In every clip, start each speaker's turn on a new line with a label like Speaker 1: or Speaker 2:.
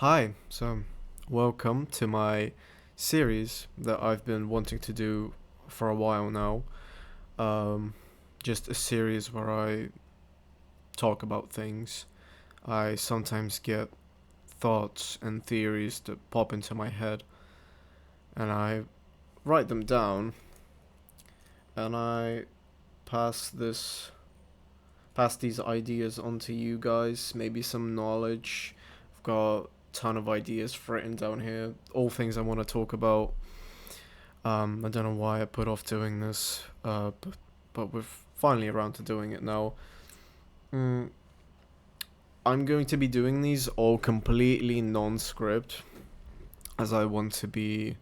Speaker 1: Hi, welcome to my series that I've been wanting to do for a while now. Um, just a series where I talk about things. I sometimes get thoughts and theories that pop into my head, and I write them down, and I pass this pass these ideas on to you guys. Maybe some knowledge. I've got a ton of ideas written down here. All things I want to talk about. I don't know why I put off doing this, but we're finally around to doing it now. Mm, I'm going to be doing these all completely non-script, as I want to be,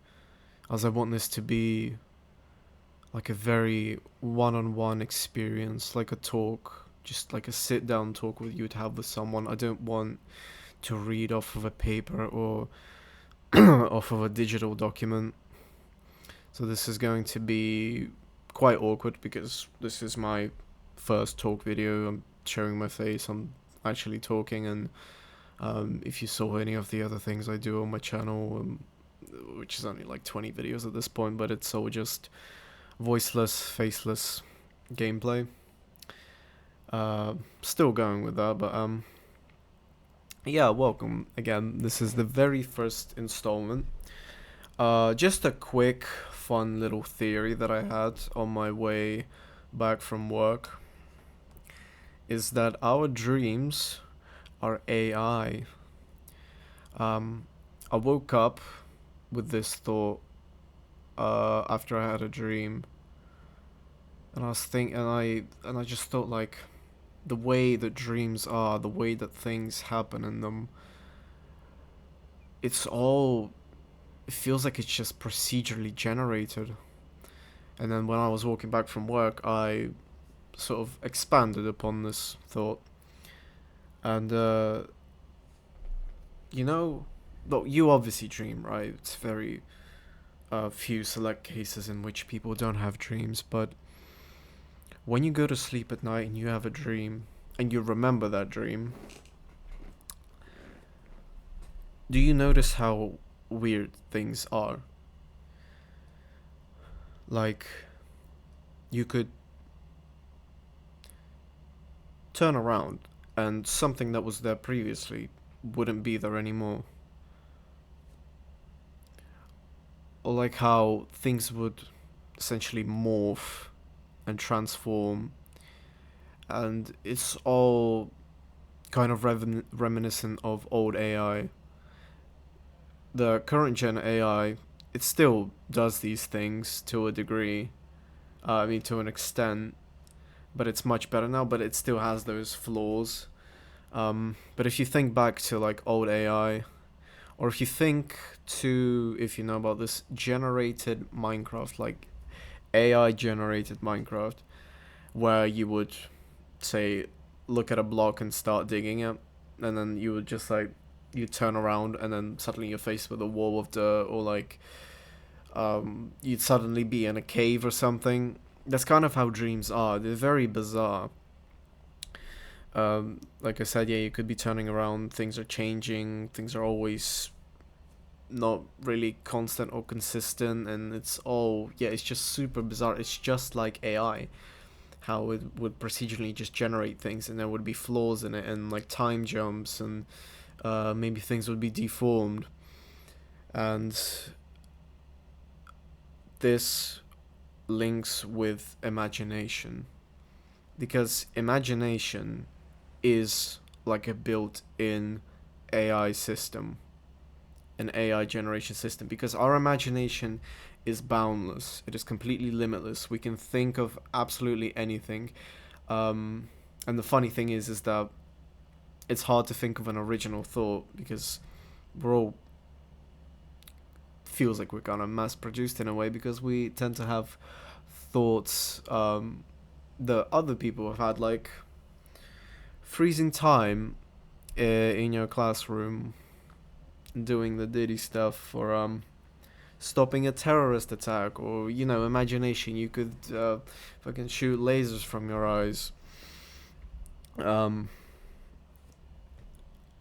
Speaker 1: as I want this to be like a very one-on-one experience, like a talk, just like a sit-down talk with you'd have with someone. I don't want to read off of a paper or off of a digital document. So this is going to be quite awkward because this is my first talk video. I'm showing my face. I'm actually talking, and if you saw any of the other things I do on my channel, which is only like 20 videos at this point, but it's all just voiceless, faceless gameplay. Still going with that, but yeah, welcome again. This is the very first installment. Just a quick, fun little theory that I had on my way back from work is that our dreams are AI. I woke up with this thought after I had a dream, and I was thinking, and I just thought like the way that dreams are, the way that things happen in them, it's all. It feels like it's just procedurally generated. And then when I was walking back from work, I sort of expanded upon this thought. And, you know, well, you obviously dream, right? It's very few select cases in which people don't have dreams. But when you go to sleep at night and you have a dream, and you remember that dream, do you notice how weird things are? Like, you could turn around and something that was there previously wouldn't be there anymore. Or like how things would essentially morph and transform, and it's all kind of reminiscent of old AI. The current gen AI, it still does these things to a degree, I mean, to an extent, but it's much better now, but it still has those flaws. But if you think back to like old AI, or if you think to, if you know about this generated Minecraft, like AI generated Minecraft, where you would say look at a block and start digging it, and then you would just like you turn around and then suddenly you're faced with a wall of dirt, or like you'd suddenly be in a cave or something. That's kind of how dreams are. They're very bizarre. Like I said, yeah, you could be turning around, things are changing, things are always not really constant or consistent, and it's all, yeah, it's just super bizarre. It's just like AI, how it would procedurally just generate things, and there would be flaws in it, and like time jumps, and maybe things would be deformed. And this links with imagination, because imagination is like a built-in AI system, an AI generation system, because our imagination is boundless. It is completely limitless. We can think of absolutely anything. Um, and the funny thing is that it's hard to think of an original thought because we're all feels like we're kind of mass produced in a way, because we tend to have thoughts that other people have had, like freezing time in your classroom, doing the Diddy stuff, or stopping a terrorist attack, or imagination. You could fucking shoot lasers from your eyes. Um,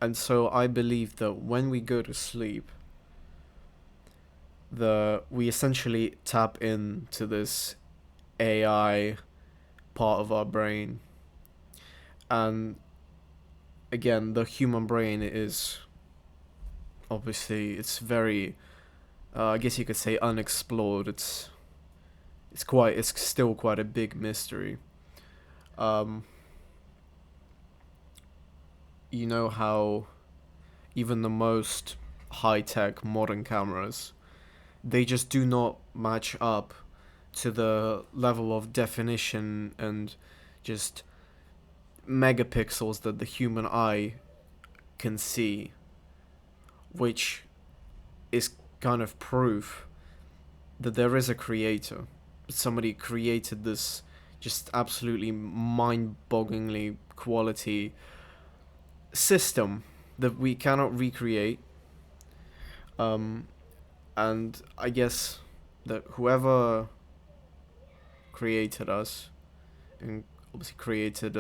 Speaker 1: And so I believe that when we go to sleep, we essentially tap into this AI part of our brain. And again, the human brain is obviously it's very I guess you could say unexplored. It's still quite a big mystery. Um, you know how even the most high tech modern cameras, they just do not match up to the level of definition and just megapixels that the human eye can see, which is kind of proof that there is a creator. Somebody created this just absolutely mind-bogglingly quality system that we cannot recreate. Um, and I guess that whoever created us and obviously created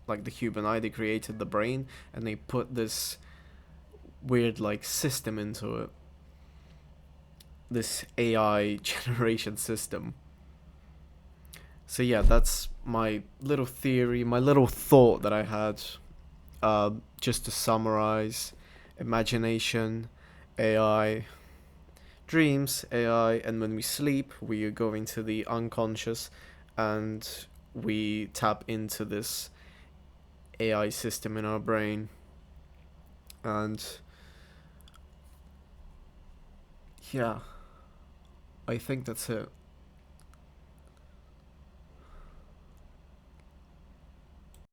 Speaker 1: like the human eye, they created the brain and they put this weird like system into it. This AI generation system. So yeah, that's my little theory, my little thought that I had. Just to summarize, imagination, AI, dreams, AI, and when we sleep, we go into the unconscious and we tap into this AI system in our brain. And yeah, I think that's it.